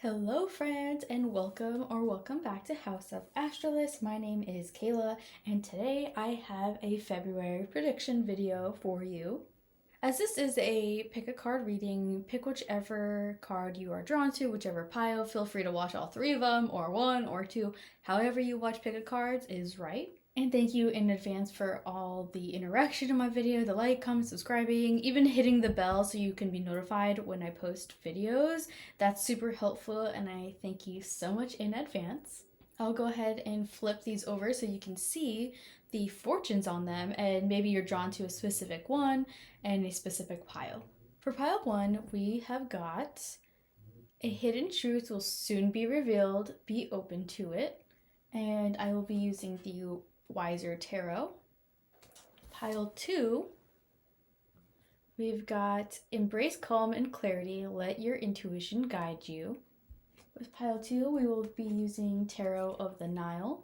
Hello friends and welcome back to House of Astralis. My name is Kayla and today I have a February prediction video for you. As this is a pick a card reading, pick whichever card you are drawn to, whichever pile. Feel free to watch all three of them or one or two. However you watch pick a cards is right. And thank you in advance for all the interaction in my video, the like, comment, subscribing, even hitting the bell so you can be notified when I post videos. That's super helpful and I thank you so much in advance. I'll go ahead and flip these over so you can see the fortunes on them, and maybe you're drawn to a specific one and a specific pile. For pile 1, we have got a hidden truth will soon be revealed, be open to it. And I will be using the Wiser Tarot. Pile 2, we've got embrace calm and clarity, let your intuition guide you. With pile 2, we will be using Tarot of the Nile.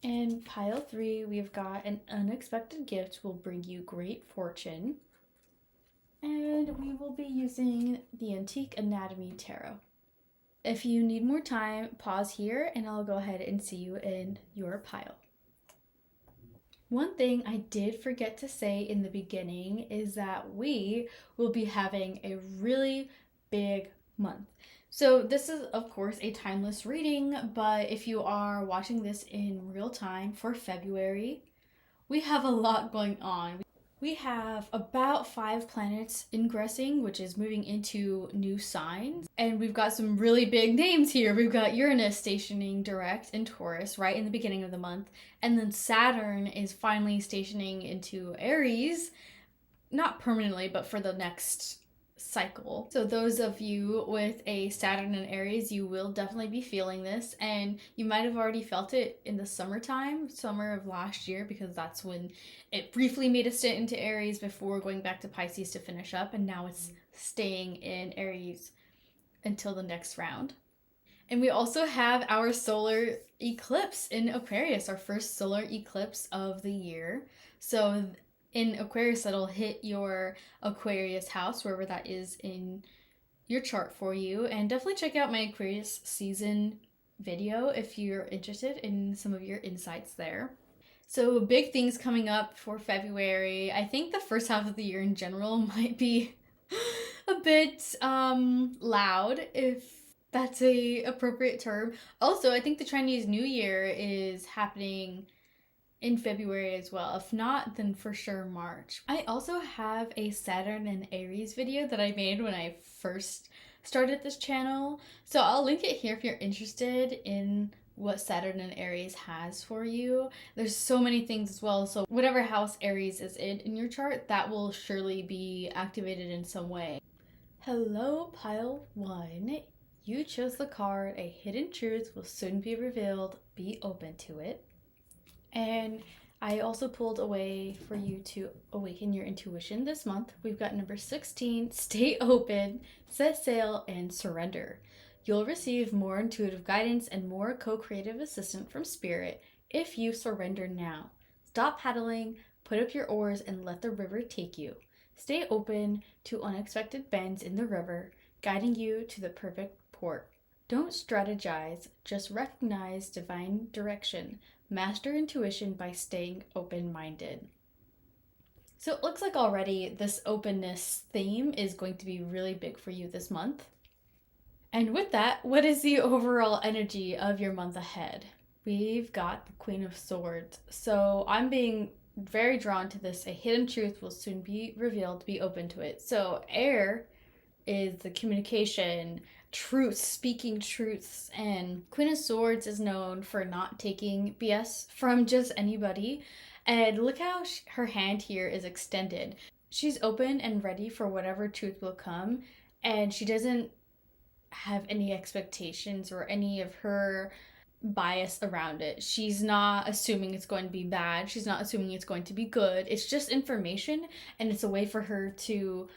And pile 3, we've got an unexpected gift will bring you great fortune. And we will be using the Antique Anatomy Tarot. If you need more time, pause here and I'll go ahead and see you in your pile. One thing I did forget to say in the beginning is that we will be having a really big month. So this is of course a timeless reading, but if you are watching this in real time for February, we have a lot going on. We have about 5 planets ingressing, which is moving into new signs. And we've got some really big names here. We've got Uranus stationing direct in Taurus right in the beginning of the month. And then Saturn is finally stationing into Aries, not permanently, but for the next cycle. So those of you with a Saturn and Aries, you will definitely be feeling this, and you might have already felt it in the summer of last year, because that's when it briefly made a stint into Aries before going back to Pisces to finish up, and now it's staying in Aries until the next round. And we also have our solar eclipse in Aquarius, our first solar eclipse of the year. So in Aquarius, that'll hit your Aquarius house, wherever that is in your chart for you. And definitely check out my Aquarius season video if you're interested in some of your insights there. So big things coming up for February. I think the first half of the year in general might be a bit loud, if that's a appropriate term. Also, I think the Chinese New Year is happening in February as well. If not, then for sure March. I also have a Saturn and Aries video that I made when I first started this channel, so I'll link it here if you're interested in what Saturn and Aries has for you. There's so many things as well, so whatever house Aries is in your chart, that will surely be activated in some way. Hello, pile 1. You chose the card, a hidden truth will soon be revealed, be open to it. And I also pulled a way for you to awaken your intuition this month. We've got number 16, stay open, set sail, and surrender. You'll receive more intuitive guidance and more co-creative assistance from Spirit if you surrender now. Stop paddling, put up your oars, and let the river take you. Stay open to unexpected bends in the river, guiding you to the perfect port. Don't strategize, just recognize divine direction. Master intuition by staying open-minded. So it looks like already this openness theme is going to be really big for you this month. And with that, what is the overall energy of your month ahead? We've got the Queen of Swords. So I'm being very drawn to this. A hidden truth will soon be revealed. Be open to it. So air is the communication, truths, speaking truths, and Queen of Swords is known for not taking BS from just anybody. And look how her hand here is extended. She's open and ready for whatever truth will come, and she doesn't have any expectations or any of her bias around it. She's not assuming it's going to be bad. She's not assuming it's going to be good. It's just information, and it's a way for her to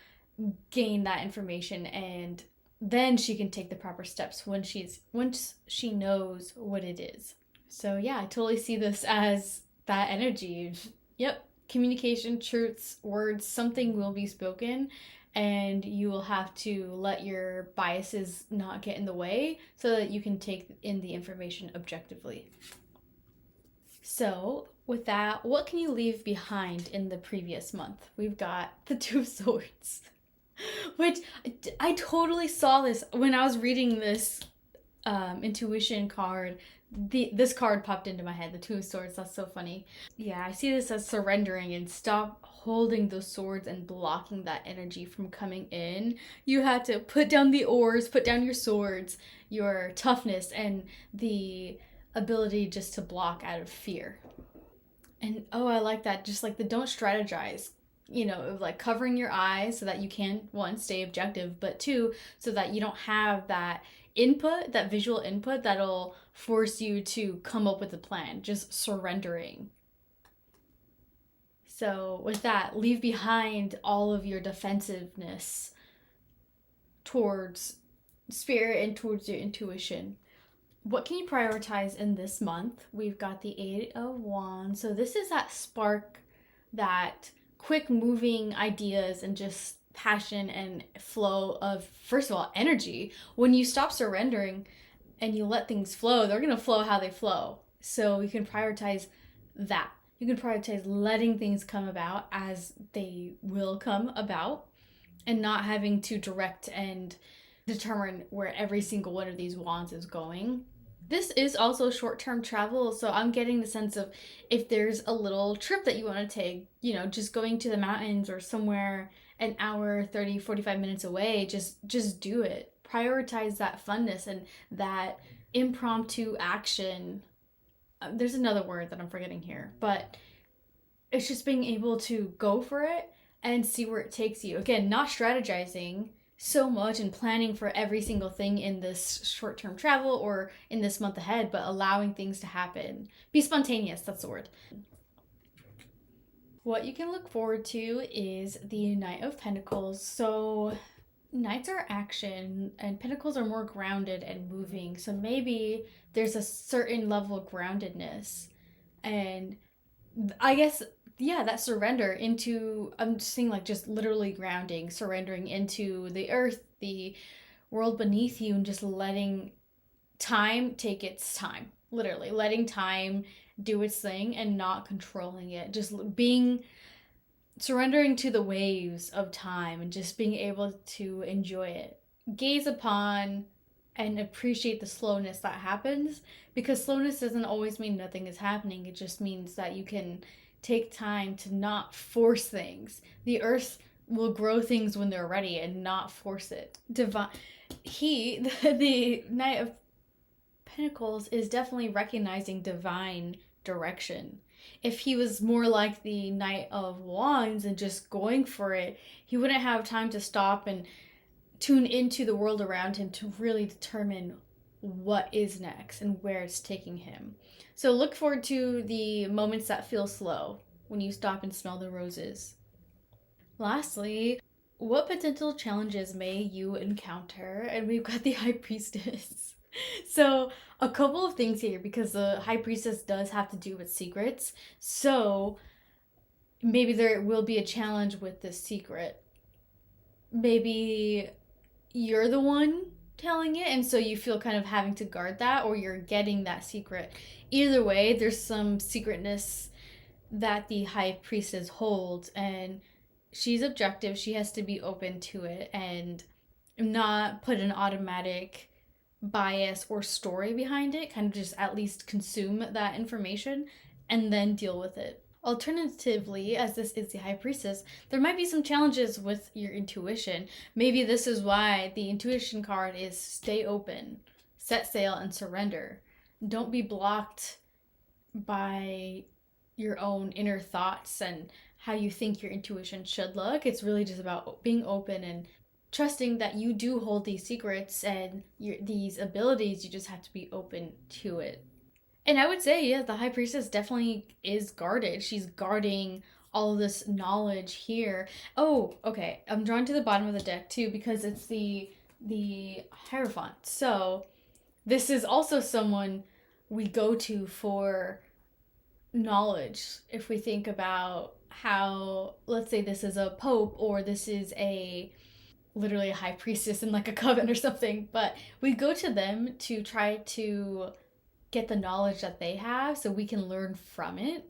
gain that information, and then she can take the proper steps once she knows what it is. So yeah, I totally see this as that energy. Yep, communication, truths, words, something will be spoken, and you will have to let your biases not get in the way so that you can take in the information objectively. So, with that, what can you leave behind in the previous month? We've got the Two of Swords, which I totally saw this when I was reading this intuition card. This card popped into my head, the Two of Swords. That's so funny. Yeah, I see this as surrendering and stop holding those swords and blocking that energy from coming in. You had to put down the oars, put down your swords, your toughness, and the ability just to block out of fear. And oh, I like that. Just like the don't strategize, like covering your eyes so that you can, one, stay objective, but two, so that you don't have that input, that visual input that'll force you to come up with a plan. Just surrendering. So, with that, leave behind all of your defensiveness towards spirit and towards your intuition. What can you prioritize in this month? We've got the Eight of Wands. So this is that spark, that quick moving ideas and just passion and flow of, first of all, energy. When you stop surrendering and you let things flow, they're going to flow how they flow. So you can prioritize that. You can prioritize letting things come about as they will come about and not having to direct and determine where every single one of these wands is going. This is also short-term travel, so I'm getting the sense of if there's a little trip that you want to take, just going to the mountains or somewhere an hour, 30, 45 minutes away, just do it. Prioritize that funness and that impromptu action. There's another word that I'm forgetting here, but it's just being able to go for it and see where it takes you. Again, not strategizing so much and planning for every single thing in this short-term travel or in this month ahead, but allowing things to happen. Be spontaneous, that's the word. What you can look forward to is the Knight of Pentacles. So Knights are action and Pentacles are more grounded and moving. So maybe there's a certain level of groundedness. And I guess, yeah, that surrender into, I'm just saying, like, just literally grounding, surrendering into the earth, the world beneath you, and just letting time take its time. Literally, letting time do its thing and not controlling it. Just surrendering to the waves of time and just being able to enjoy it. Gaze upon and appreciate the slowness that happens, because slowness doesn't always mean nothing is happening. It just means that you can take time to not force things. The earth will grow things when they're ready and not force it. The Knight of Pentacles is definitely recognizing divine direction. If he was more like the Knight of Wands and just going for it, he wouldn't have time to stop and tune into the world around him to really determine what is next and where it's taking him. So look forward to the moments that feel slow when you stop and smell the roses. Lastly, what potential challenges may you encounter? And we've got the High Priestess. So a couple of things here, because the High Priestess does have to do with secrets. So maybe there will be a challenge with this secret. Maybe you're the one telling it, and so you feel kind of having to guard that, or you're getting that secret. Either way, there's some secretness that the High Priestess holds, and she's objective. She has to be open to it and not put an automatic bias or story behind it, kind of just at least consume that information and then deal with it. Alternatively, as this is the High Priestess, there might be some challenges with your intuition. Maybe this is why the intuition card is stay open, set sail, and surrender. Don't be blocked by your own inner thoughts and how you think your intuition should look. It's really just about being open and trusting that you do hold these secrets and these abilities. You just have to be open to it. And I would say, yeah, the High Priestess definitely is guarded. She's guarding all of this knowledge here. Oh, okay. I'm drawn to the bottom of the deck too because it's the Hierophant. So this is also someone we go to for knowledge. If we think about how, let's say this is a pope or this is a literally a high priestess in like a coven or something, but we go to them to try to get the knowledge that they have so we can learn from it.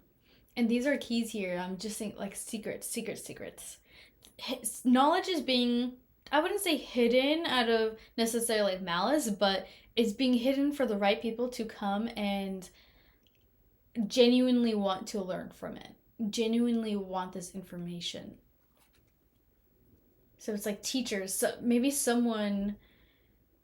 And these are keys here. I'm just saying, like, secrets. Knowledge is being, I wouldn't say hidden out of necessarily malice, but it's being hidden for the right people to come and genuinely want to learn from it, genuinely want this information. So it's like teachers. So maybe someone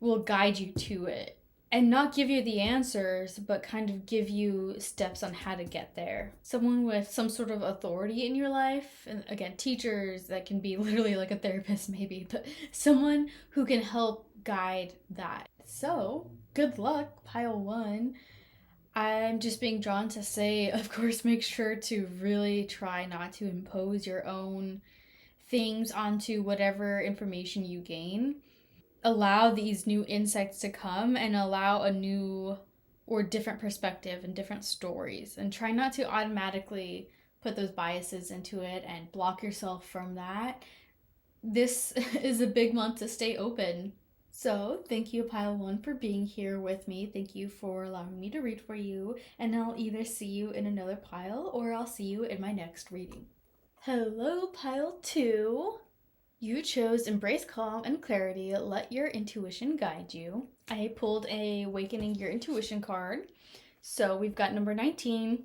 will guide you to it and not give you the answers, but kind of give you steps on how to get there. Someone with some sort of authority in your life, and again, teachers, that can be literally like a therapist, maybe, but someone who can help guide that. So, good luck, pile one. I'm just being drawn to say, of course, make sure to really try not to impose your own things onto whatever information you gain. Allow these new insights to come and allow a new or different perspective and different stories, and try not to automatically put those biases into it and block yourself from that. This is a big month to stay open. So, thank you, Pile 1, for being here with me. Thank you for allowing me to read for you, and I'll either see you in another pile or I'll see you in my next reading. Hello, Pile 2. You chose Embrace Calm and Clarity, Let Your Intuition Guide You. I pulled a Awakening Your Intuition card. So we've got number 19.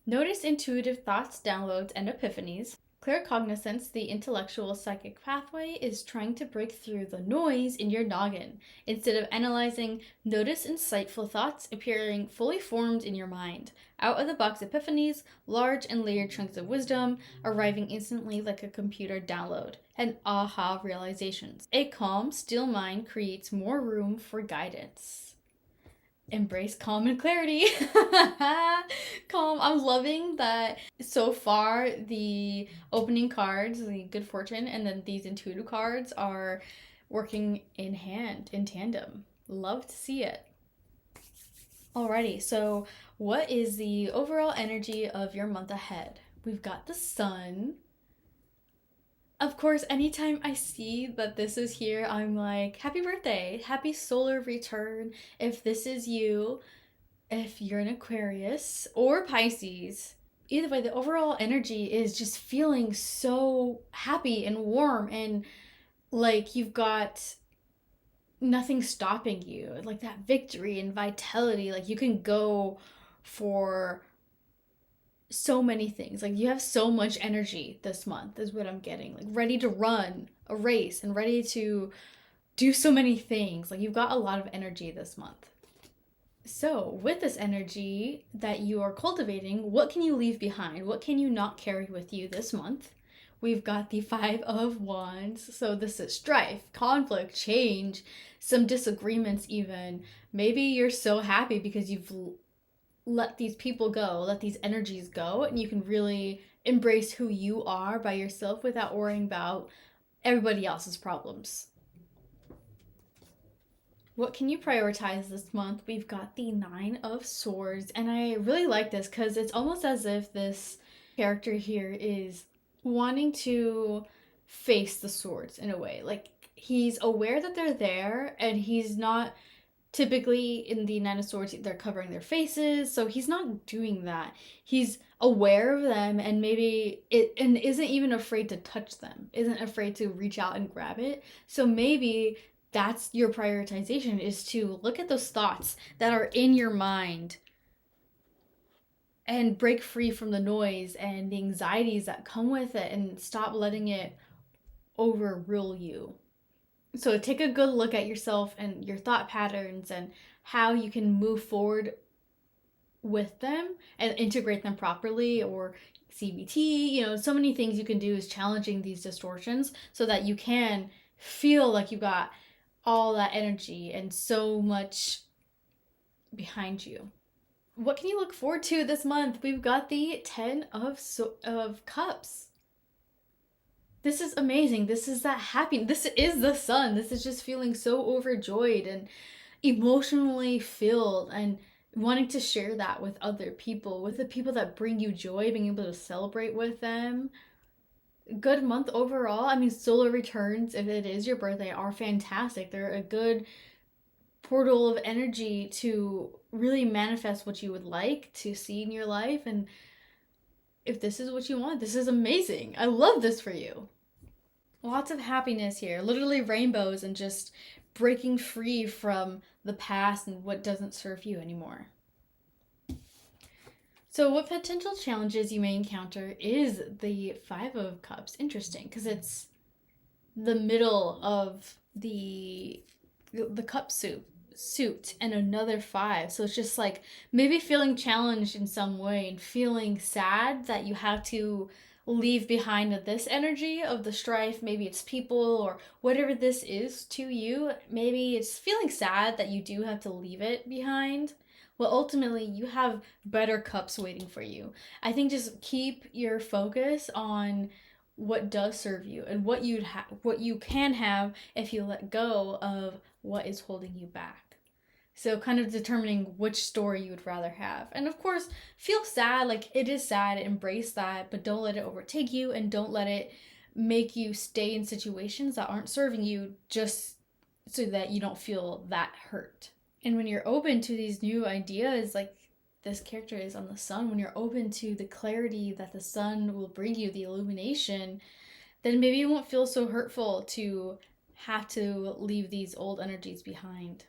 Notice intuitive thoughts, downloads, and epiphanies. Claircognizance, the intellectual psychic pathway, is trying to break through the noise in your noggin. Instead of analyzing, notice insightful thoughts appearing fully formed in your mind. Out of the box epiphanies, large and layered chunks of wisdom, arriving instantly like a computer download. And aha realizations. A calm, still mind creates more room for guidance. Embrace calm and clarity. Calm. I'm loving that so far. The opening cards, the good fortune, and then these intuitive cards are working in tandem. Love to see it. Alrighty, so what is the overall energy of your month ahead? We've got the sun. Of course, anytime I see that this is here, I'm like, happy birthday, happy solar return. If this is you, if you're an Aquarius or Pisces, either way, the overall energy is just feeling so happy and warm, and like you've got nothing stopping you, like that victory and vitality. Like you can go for so many things. Like you have so much energy this month is what I'm getting. Like ready to run a race and ready to do so many things. Like you've got a lot of energy this month. So, with this energy that you are cultivating, what can you leave behind? What can you not carry with you this month? We've got the Five of Wands. So, this is strife, conflict, change, some disagreements, even. Maybe you're so happy because you've let these people go, let these energies go, and you can really embrace who you are by yourself without worrying about everybody else's problems. What can you prioritize this month? We've got the Nine of Swords, and I really like this because it's almost as if this character here is wanting to face the swords in a way. Like he's aware that they're there, and he's not typically in the Nine of Swords, they're covering their faces, so he's not doing that. He's aware of them, and maybe and isn't even afraid to touch them, isn't afraid to reach out and grab it. So maybe that's your prioritization, is to look at those thoughts that are in your mind and break free from the noise and the anxieties that come with it, and stop letting it overrule you. So take a good look at yourself and your thought patterns and how you can move forward with them and integrate them properly, or CBT, so many things you can do is challenging these distortions so that you can feel like you got all that energy and so much behind you. What can you look forward to this month? We've got the Ten of Cups. This is amazing. This is that happy. This is the sun. This is just feeling so overjoyed and emotionally filled and wanting to share that with other people, with the people that bring you joy, being able to celebrate with them. Good month overall. I mean, solar returns, if it is your birthday, are fantastic. They're a good portal of energy to really manifest what you would like to see in your life. And if this is what you want, this is amazing. I love this for you. Lots of happiness here, literally rainbows, and just breaking free from the past and what doesn't serve you anymore. So, what potential challenges you may encounter is the Five of Cups. Interesting, because it's the middle of the cup suit and another five. So it's just like maybe feeling challenged in some way and feeling sad that you have to leave behind this energy of the strife. Maybe it's people or whatever this is to you. Maybe it's feeling sad that you do have to leave it behind. Well, ultimately, you have better cups waiting for you. I think just keep your focus on what does serve you and what you can have if you let go of what is holding you back. So kind of determining which story you would rather have. And of course, feel sad, like it is sad, embrace that, but don't let it overtake you and don't let it make you stay in situations that aren't serving you just so that you don't feel that hurt. And when you're open to these new ideas, like this character is on the sun, when you're open to the clarity that the sun will bring you, the illumination, then maybe it won't feel so hurtful to have to leave these old energies behind.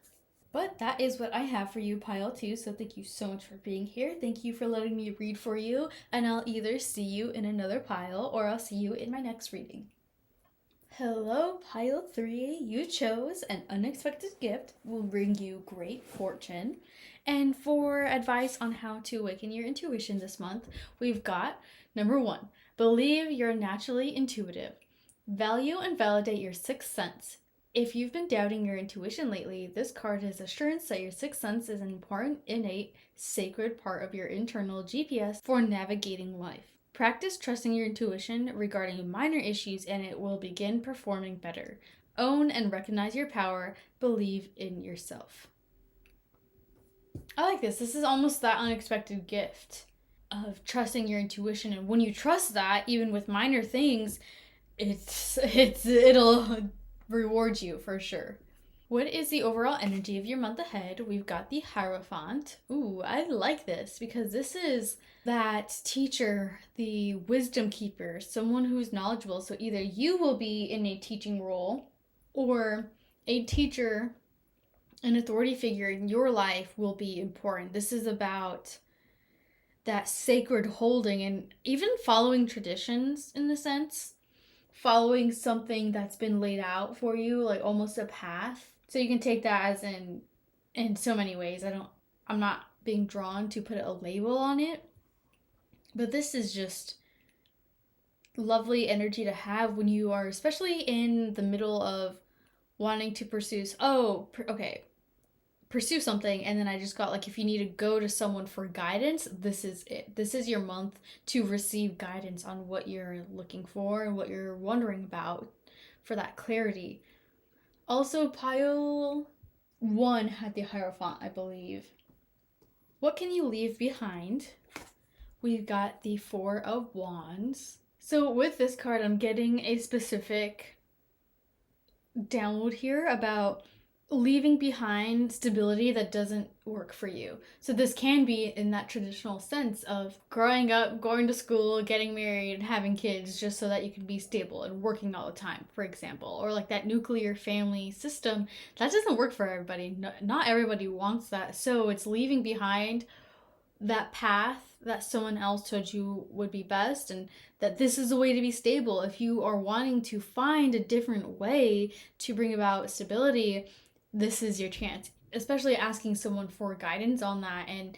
But that is what I have for you, pile 2. So thank you so much for being here. Thank you for letting me read for you. And I'll either see you in another pile or I'll see you in my next reading. Hello, pile 3. You chose an unexpected gift will bring you great fortune. And for advice on how to awaken your intuition this month, we've got number 1, believe you're naturally intuitive. Value and validate your sixth sense. If you've been doubting your intuition lately, this card is assurance that your sixth sense is an important, innate, sacred part of your internal GPS for navigating life. Practice trusting your intuition regarding minor issues and it will begin performing better. Own and recognize your power. Believe in yourself. I like this. This is almost that unexpected gift of trusting your intuition. And when you trust that, even with minor things, it'll reward you for sure. What is the overall energy of your month ahead? We've got the Hierophant. Ooh, I like this because this is that teacher, the wisdom keeper, someone who's knowledgeable. So either you will be in a teaching role or a teacher, an authority figure in your life will be important. This is about that sacred holding and even following traditions in a sense. Following something that's been laid out for you, like almost a path. So you can take that as in so many ways. I'm not being drawn to put a label on it. But this is just lovely energy to have when you are especially in the middle of wanting to pursue something, and then I just got like, if you need to go to someone for guidance, this is it. This is your month to receive guidance on what you're looking for and what you're wondering about for that clarity. Also, pile 1 had the Hierophant, I believe. What can you leave behind? We've got the 4 of Wands. So with this card, I'm getting a specific download here about leaving behind stability that doesn't work for you. So this can be in that traditional sense of growing up, going to school, getting married, having kids just so that you can be stable and working all the time, for example. Or like that nuclear family system, that doesn't work for everybody. Not everybody wants that. So it's leaving behind that path that someone else told you would be best, and that this is a way to be stable. If you are wanting to find a different way to bring about stability, this is your chance, especially asking someone for guidance on that and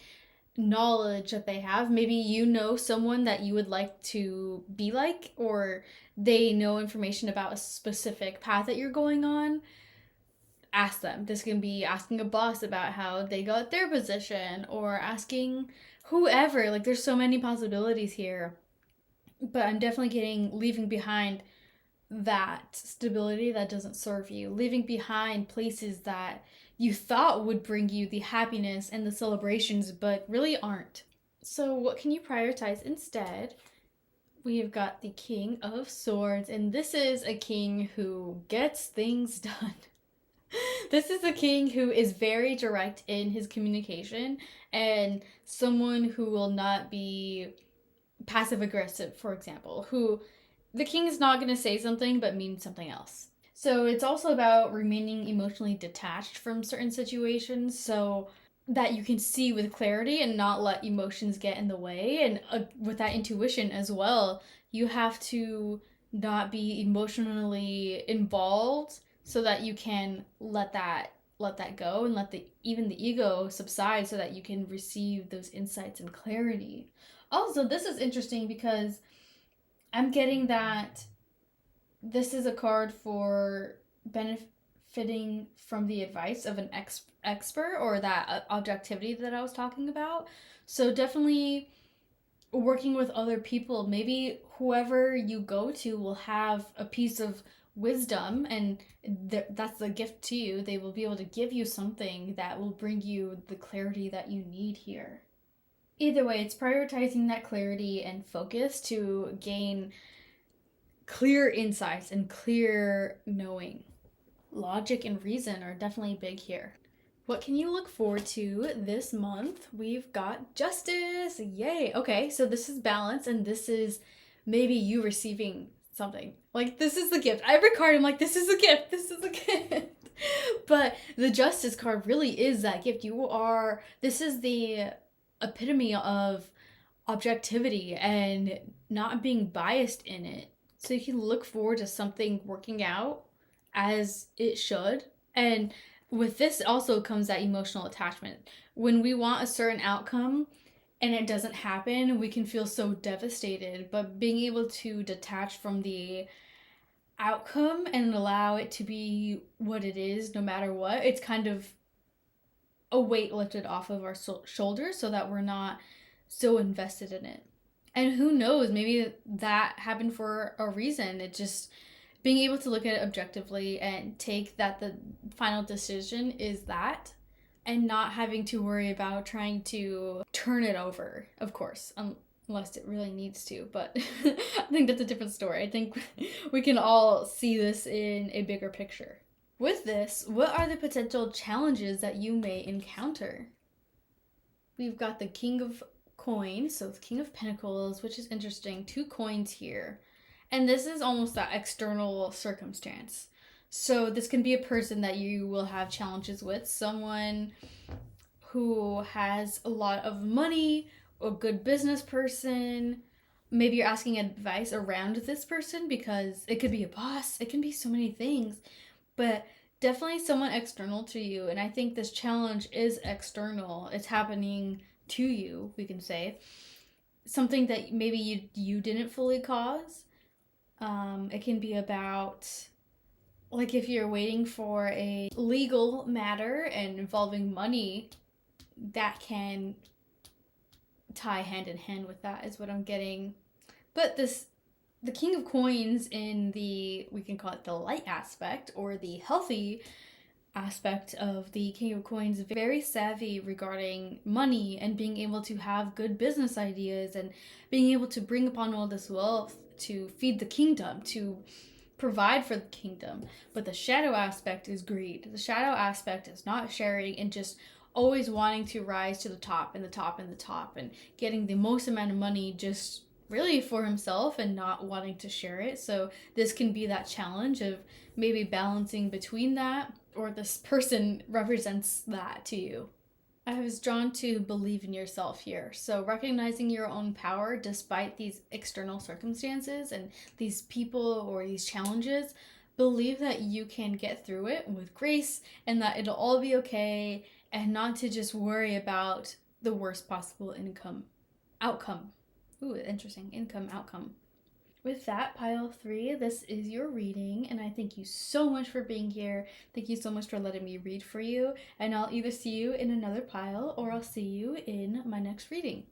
knowledge that they have. Maybe you know someone that you would like to be like, or they know information about a specific path that you're going on. Ask them. This can be asking a boss about how they got their position, or asking whoever. Like, there's so many possibilities here. But I'm definitely leaving behind that stability that doesn't serve you, leaving behind places that you thought would bring you the happiness and the celebrations, but really aren't. So, what can you prioritize instead? We've got the King of Swords, and this is a king who gets things done. This is a king who is very direct in his communication and someone who will not be passive aggressive, for example, who the king is not going to say something but mean something else. So it's also about remaining emotionally detached from certain situations so that you can see with clarity and not let emotions get in the way. And with that intuition as well, you have to not be emotionally involved so that you can let that go and let the even the ego subside so that you can receive those insights and clarity. Also, this is interesting because I'm getting that this is a card for benefiting from the advice of an expert or that objectivity that I was talking about. So definitely working with other people. Maybe whoever you go to will have a piece of wisdom, and that's a gift to you. They will be able to give you something that will bring you the clarity that you need here. Either way, it's prioritizing that clarity and focus to gain clear insights and clear knowing. Logic and reason are definitely big here. What can you look forward to this month? We've got justice. Yay. Okay, so this is balance, and this is maybe you receiving something. Like, this is the gift. Every card, I'm like, this is a gift. This is a gift. But the justice card really is that gift. This is the epitome of objectivity and not being biased in it. So you can look forward to something working out as it should. And with this also comes that emotional attachment. When we want a certain outcome and it doesn't happen, we can feel so devastated. But being able to detach from the outcome and allow it to be what it is, no matter what, it's kind of a weight lifted off of our shoulders so that we're not so invested in it. And who knows, maybe that happened for a reason. It just being able to look at it objectively and take that the final decision is that, and not having to worry about trying to turn it over, of course, unless it really needs to. But I think that's a different story. I think we can all see this in a bigger picture. With this, what are the potential challenges that you may encounter? We've got the King of Coins, so the King of Pentacles, which is interesting. 2 coins here. And this is almost that external circumstance. So this can be a person that you will have challenges with, someone who has a lot of money, a good business person. Maybe you're asking advice around this person because it could be a boss, it can be so many things, but definitely someone external to you. And I think this challenge is external. It's happening to you, we can say. Something that maybe you didn't fully cause. It can be about, like, if you're waiting for a legal matter and involving money, that can tie hand in hand with that, is what I'm getting. But the King of Coins in we can call it the light aspect or the healthy aspect of the King of Coins, very savvy regarding money and being able to have good business ideas and being able to bring upon all this wealth to feed the kingdom, to provide for the kingdom. But the shadow aspect is greed. The shadow aspect is not sharing and just always wanting to rise to the top and the top and the top and getting the most amount of money just really for himself and not wanting to share it. So this can be that challenge of maybe balancing between that, or this person represents that to you. I was drawn to believe in yourself here. So recognizing your own power despite these external circumstances and these people or these challenges, believe that you can get through it with grace and that it'll all be okay, and not to just worry about the worst possible outcome. Ooh, interesting. Income outcome. With that, pile 3, this is your reading, and I thank you so much for being here. Thank you so much for letting me read for you, and I'll either see you in another pile or I'll see you in my next reading.